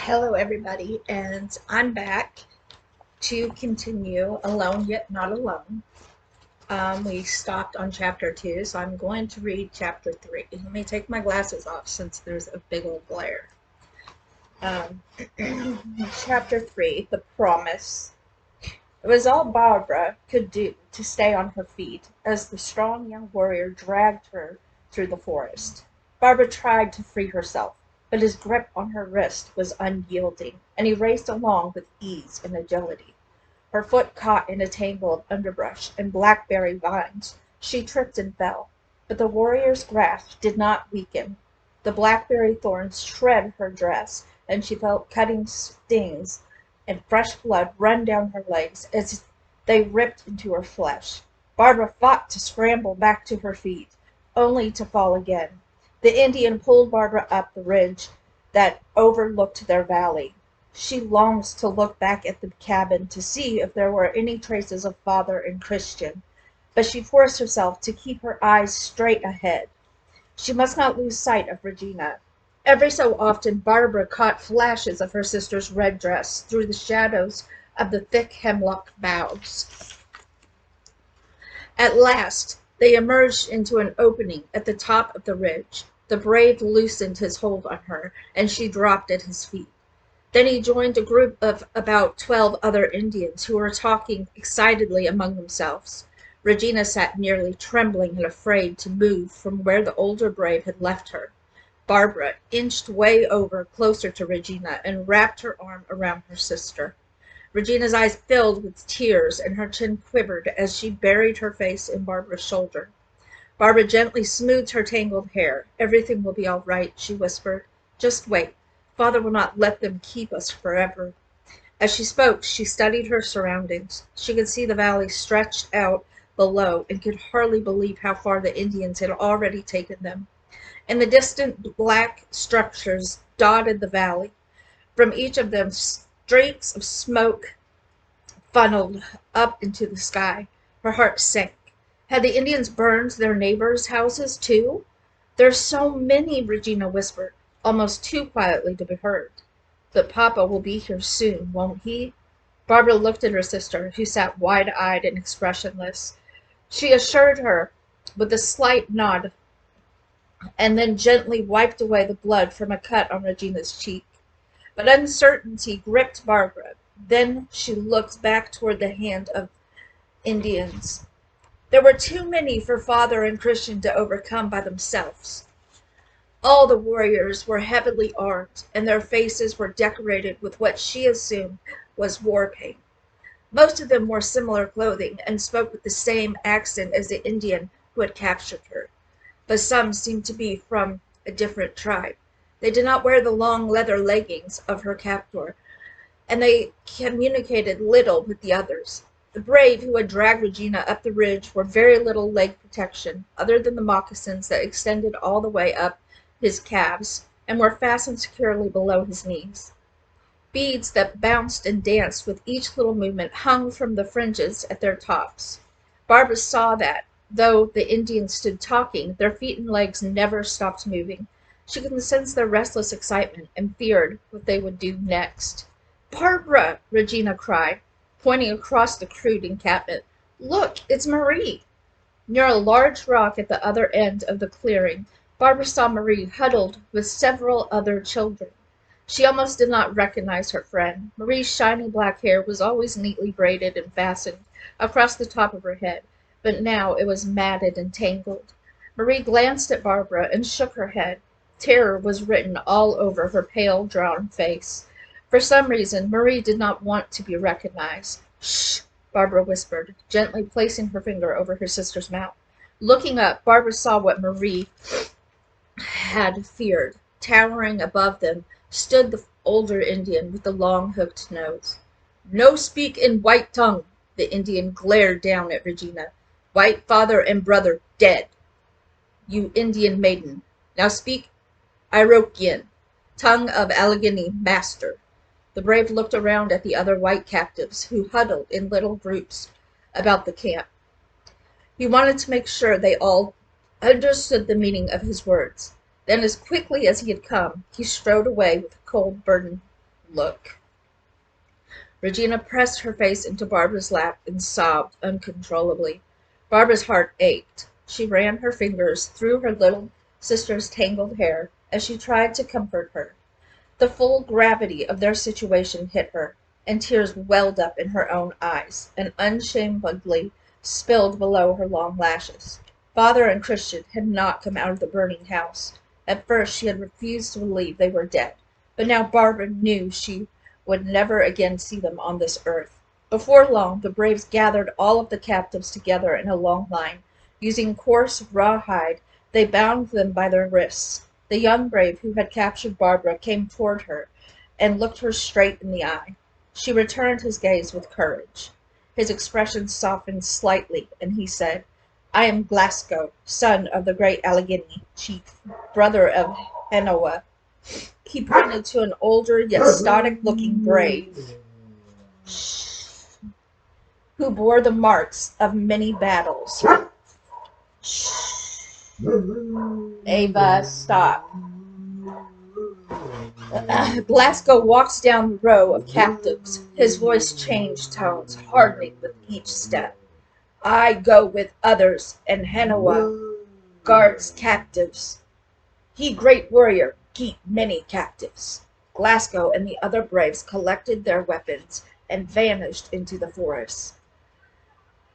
Hello, everybody, and I'm back to continue Alone Yet Not Alone. We stopped on chapter 2, so I'm going to read chapter 3. Let me take my glasses off since there's a big old glare. Um, chapter 3, The Promise. It was all Barbara could do to stay on her feet as the strong young warrior dragged her through the forest. Barbara tried to free herself, but his grip on her wrist was unyielding, and he raced along with ease and agility. Her foot caught in a tangle of underbrush and blackberry vines. She tripped and fell, but the warrior's grasp did not weaken. The blackberry thorns shred her dress, and she felt cutting stings and fresh blood run down her legs as they ripped into her flesh. Barbara fought to scramble back to her feet, only to fall again. The Indian pulled Barbara up the ridge that overlooked their valley. She longed to look back at the cabin to see if there were any traces of father and Christian, but she forced herself to keep her eyes straight ahead. She must not lose sight of Regina. Every so often Barbara caught flashes of her sister's red dress through the shadows of the thick hemlock boughs. At last they emerged into an opening at the top of the ridge. The brave loosened his hold on her, and she dropped at his feet. Then he joined a group of about 12 other Indians who were talking excitedly among themselves. Regina sat nearly trembling and afraid to move from where the older brave had left her. Barbara inched way over closer to Regina and wrapped her arm around her sister. Regina's eyes filled with tears and her chin quivered as she buried her face in Barbara's shoulder. Barbara gently smoothed her tangled hair. "Everything will be all right," she whispered. "Just wait. Father will not let them keep us forever." As she spoke, she studied her surroundings. She could see the valley stretched out below and could hardly believe how far the Indians had already taken them. In the distant black structures dotted the valley. From each of them streaks of smoke funneled up into the sky. Her heart sank. Had the Indians burned their neighbors' houses too? "There's so many," Regina whispered, almost too quietly to be heard. "But Papa will be here soon, won't he?" Barbara looked at her sister, who sat wide-eyed and expressionless. She assured her with a slight nod and then gently wiped away the blood from a cut on Regina's cheek. But uncertainty gripped Barbara. Then she looked back toward the hand of Indians. There were too many for Father and Christian to overcome by themselves. All the warriors were heavily armed, and their faces were decorated with what she assumed was war paint. Most of them wore similar clothing and spoke with the same accent as the Indian who had captured her. But some seemed to be from a different tribe. They did not wear the long leather leggings of her captor, and they communicated little with the others. The brave who had dragged Regina up the ridge wore very little leg protection, other than the moccasins that extended all the way up his calves and were fastened securely below his knees. Beads that bounced and danced with each little movement hung from the fringes at their tops. Barbara saw that, though the Indians stood talking, their feet and legs never stopped moving. She could sense their restless excitement and feared what they would do next. "Barbara!" Regina cried, pointing across the crude encampment. "Look, it's Marie!" Near a large rock at the other end of the clearing, Barbara saw Marie huddled with several other children. She almost did not recognize her friend. Marie's shiny black hair was always neatly braided and fastened across the top of her head, but now it was matted and tangled. Marie glanced at Barbara and shook her head. Terror was written all over her pale, drawn face. For some reason, Marie did not want to be recognized. "Shh," Barbara whispered, gently placing her finger over her sister's mouth. Looking up, Barbara saw what Marie had feared. Towering above them stood the older Indian with the long hooked nose. "No speak in white tongue," the Indian glared down at Regina. "White father and brother dead. You Indian maiden. Now speak Iroquoian, tongue of Allegheny master." The brave looked around at the other white captives, who huddled in little groups about the camp. He wanted to make sure they all understood the meaning of his words. Then, as quickly as he had come, he strode away with a cold burden. look." Regina pressed her face into Barbara's lap and sobbed uncontrollably. Barbara's heart ached. She ran her fingers through her little sister's tangled hair as she tried to comfort her. The full gravity of their situation hit her, and tears welled up in her own eyes, and unashamedly spilled below her long lashes. Father and Christian had not come out of the burning house. At first she had refused to believe they were dead, but now Barbara knew she would never again see them on this earth. Before long the braves gathered all of the captives together in a long line. Using coarse rawhide, they bound them by their wrists. The young brave who had captured Barbara came toward her and looked her straight in the eye. She returned his gaze with courage. His expression softened slightly, and he said, "I am Glasgow, son of the great Allegheny chief, brother of Henowa." He pointed to an older yet stoic-looking brave who bore the marks of many battles. Ava, stop. Glasgow walks down the row of captives. His voice changed tones, hardening with each step. "I go with others, and Henowa guards captives. He great warrior, keep many captives." Glasgow and the other braves collected their weapons and vanished into the forest.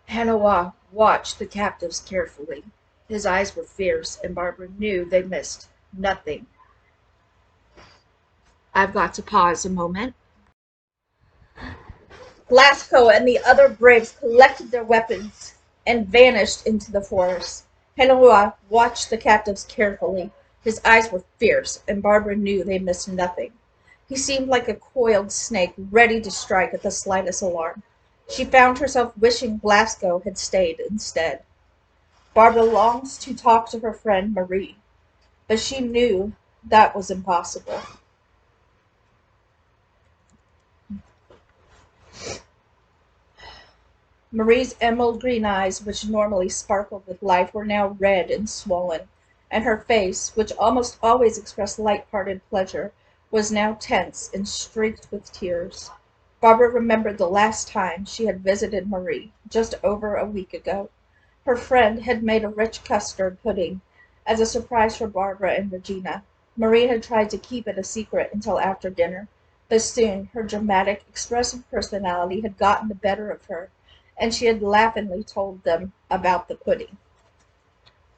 Henowa watched the captives carefully. His eyes were fierce, and Barbara knew they missed nothing. I've got to pause a moment. Glasgow and the other braves collected their weapons and vanished into the forest. Henowa watched the captives carefully. His eyes were fierce, and Barbara knew they missed nothing. He seemed like a coiled snake, ready to strike at the slightest alarm. She found herself wishing Glasgow had stayed instead. Barbara longed to talk to her friend Marie, but she knew that was impossible. Marie's emerald green eyes, which normally sparkled with life, were now red and swollen, and her face, which almost always expressed light-hearted pleasure, was now tense and streaked with tears. Barbara remembered the last time she had visited Marie, just over a week ago. Her friend had made a rich custard pudding as a surprise for Barbara and Regina. Marie had tried to keep it a secret until after dinner, but soon her dramatic, expressive personality had gotten the better of her, and she had laughingly told them about the pudding.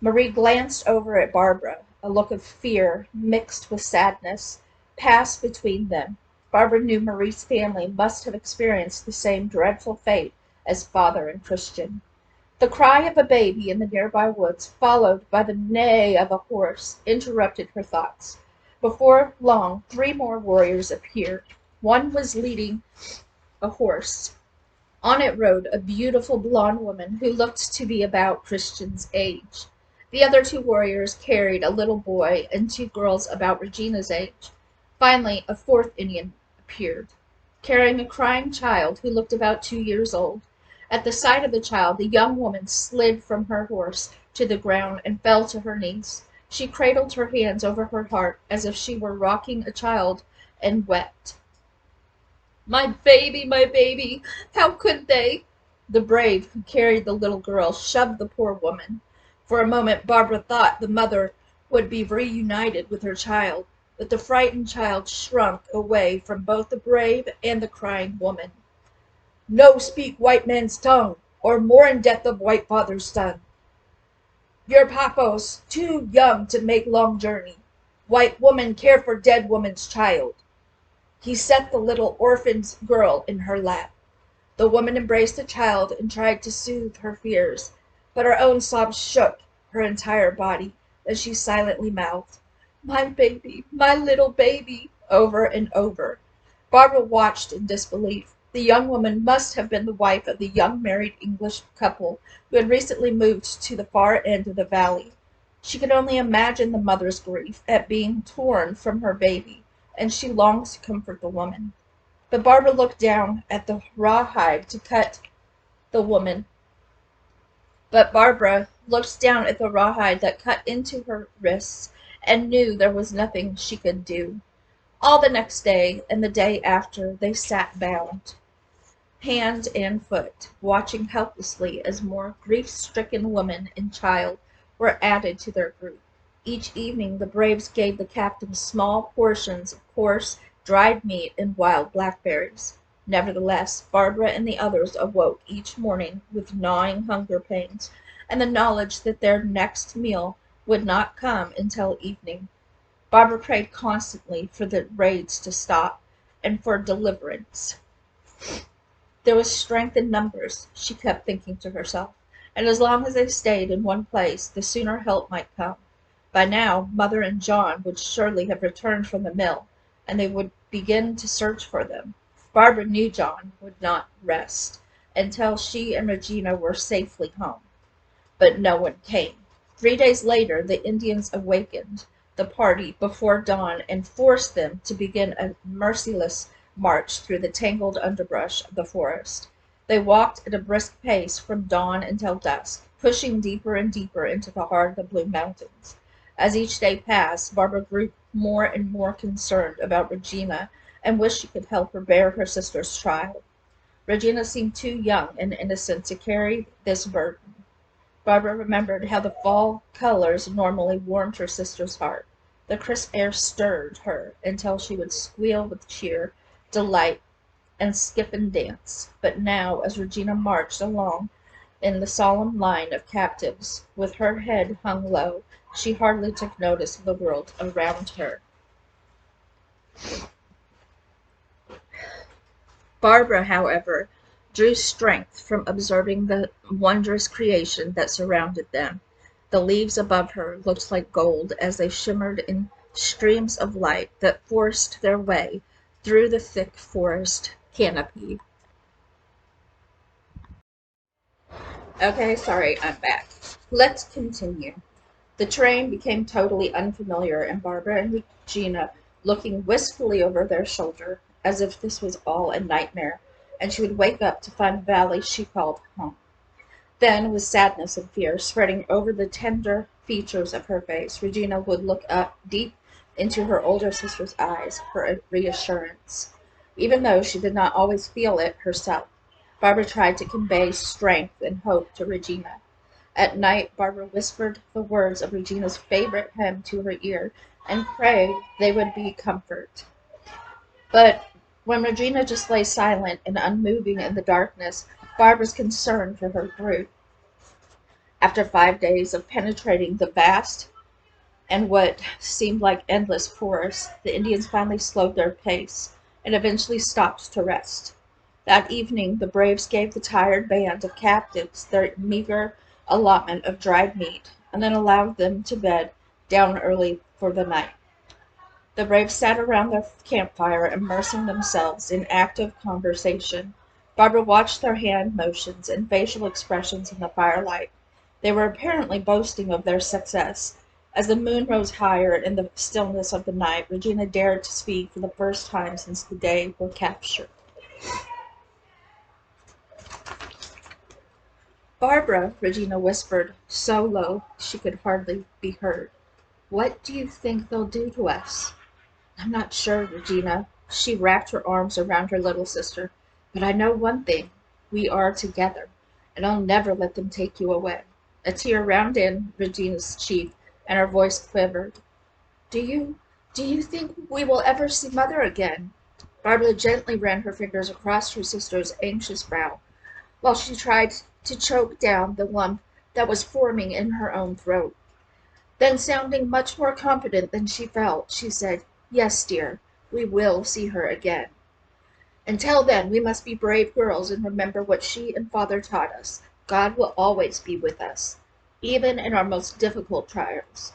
Marie glanced over at Barbara. A look of fear, mixed with sadness, passed between them. Barbara knew Marie's family must have experienced the same dreadful fate as Father and Christian. The cry of a baby in the nearby woods, followed by the neigh of a horse, interrupted her thoughts. Before long, 3 more warriors appeared. One was leading a horse. On it rode a beautiful blonde woman who looked to be about Christian's age. The other 2 warriors carried a little boy and 2 girls about Regina's age. Finally, a 4th Indian appeared, carrying a crying child who looked about 2 years old. At the sight of the child, the young woman slid from her horse to the ground and fell to her knees. She cradled her hands over her heart as if she were rocking a child and wept. My baby, how could they?" The brave who carried the little girl shoved the poor woman. For a moment Barbara thought the mother would be reunited with her child, but the frightened child shrunk away from both the brave and the crying woman. "No speak white man's tongue, or mourn death of white father's son. Your papa's too young to make long journey. White woman care for dead woman's child." He set the little orphaned girl in her lap. The woman embraced the child and tried to soothe her fears, but her own sobs shook her entire body as she silently mouthed, "My baby, my little baby," over and over. Barbara watched in disbelief. The young woman must have been the wife of the young married English couple who had recently moved to the far end of the valley. She could only imagine the mother's grief at being torn from her baby, and she longed to comfort the woman. But Barbara looked down at the rawhide to cut the woman. Barbara looked down at the rawhide that cut into her wrists and knew there was nothing she could do. All the next day and the day after they sat bound, hand and foot, watching helplessly as more grief-stricken woman and child were added to their group. Each evening the braves gave the captives small portions of coarse, dried meat and wild blackberries. Nevertheless, Barbara and the others awoke each morning with gnawing hunger pains, and the knowledge that their next meal would not come until evening. Barbara prayed constantly for the raids to stop and for deliverance. There was strength in numbers, she kept thinking to herself, and as long as they stayed in one place, the sooner help might come. By now, Mother and John would surely have returned from the mill, and they would begin to search for them. Barbara knew John would not rest until she and Regina were safely home. But no one came. 3 days later the Indians awakened the party before dawn and forced them to begin a merciless march through the tangled underbrush of the forest. They walked at a brisk pace from dawn until dusk, pushing deeper and deeper into the heart of the Blue Mountains. As each day passed, Barbara grew more and more concerned about Regina and wished she could help her bear her sister's trial. Regina seemed too young and innocent to carry this burden. Barbara remembered how the fall colors normally warmed her sister's heart. The crisp air stirred her until she would squeal with cheer, delight, and skip and dance. But now, as Regina marched along in the solemn line of captives, with her head hung low, she hardly took notice of the world around her. Barbara, however, drew strength from observing the wondrous creation that surrounded them. The leaves above her looked like gold as they shimmered in streams of light that forced their way through the thick forest canopy. Okay, sorry, I'm back. Let's continue. The train became totally unfamiliar, and Barbara and Regina looking wistfully over their shoulder, as if this was all a nightmare, and she would wake up to find the valley she called home. Then, with sadness and fear spreading over the tender features of her face, Regina would look up deep into her older sister's eyes for reassurance, even though she did not always feel it herself. Barbara tried to convey strength and hope to Regina. At night, Barbara whispered the words of Regina's favorite hymn to her ear and prayed they would be comfort. But when Regina just lay silent and unmoving in the darkness, Barbara's concern for her grew. After 5 days of penetrating the vast and what seemed like endless forest, the Indians finally slowed their pace and eventually stopped to rest. That evening, the braves gave the tired band of captives their meager allotment of dried meat, and then allowed them to bed down early for the night. The braves sat around their campfire, immersing themselves in active conversation. Barbara watched their hand motions and facial expressions in the firelight. They were apparently boasting of their success. As the moon rose higher in the stillness of the night, Regina dared to speak for the first time since the day of her capture. "Barbara," Regina whispered, so low she could hardly be heard, "what do you think they'll do to us?" "I'm not sure, Regina." She wrapped her arms around her little sister. "But I know one thing. We are together, and I'll never let them take you away." A tear ran in Regina's cheek, and her voice quivered. Do you think we will ever see Mother again?" Barbara gently ran her fingers across her sister's anxious brow, while she tried to choke down the lump that was forming in her own throat. Then, sounding much more confident than she felt, she said, "Yes, dear, we will see her again. Until then, we must be brave girls and remember what she and Father taught us. God will always be with us, even in our most difficult trials."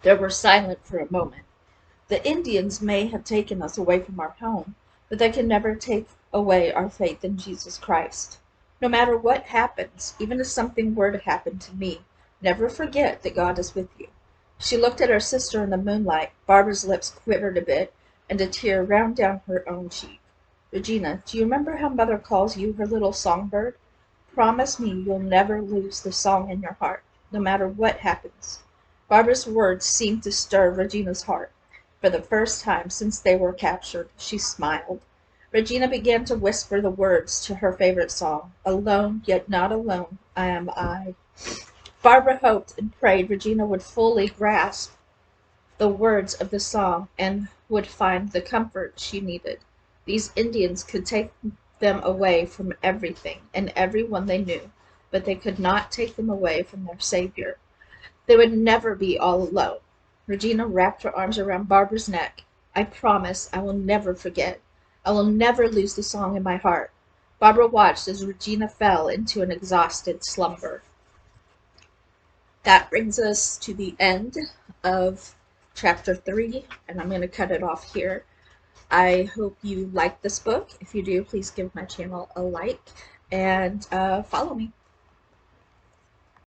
They were silent for a moment. "The Indians may have taken us away from our home, but they can never take away our faith in Jesus Christ. No matter what happens, even if something were to happen to me, never forget that God is with you." She looked at her sister in the moonlight. Barbara's lips quivered a bit, and a tear ran down her own cheek. "Regina, do you remember how Mother calls you her little songbird? Promise me you'll never lose the song in your heart, no matter what happens." Barbara's words seemed to stir Regina's heart. For the first time since they were captured, she smiled. Regina began to whisper the words to her favorite song, "Alone, yet not alone, I am I." Barbara hoped and prayed Regina would fully grasp the words of the song and would find the comfort she needed. These Indians could take them away from everything and everyone they knew, but they could not take them away from their Savior. They would never be all alone. Regina wrapped her arms around Barbara's neck. "I promise I will never forget. I will never lose the song in my heart." Barbara watched as Regina fell into an exhausted slumber. That brings us to the end of chapter 3, and I'm going to cut it off here. I hope you like this book. If you do, please give my channel a like and follow me.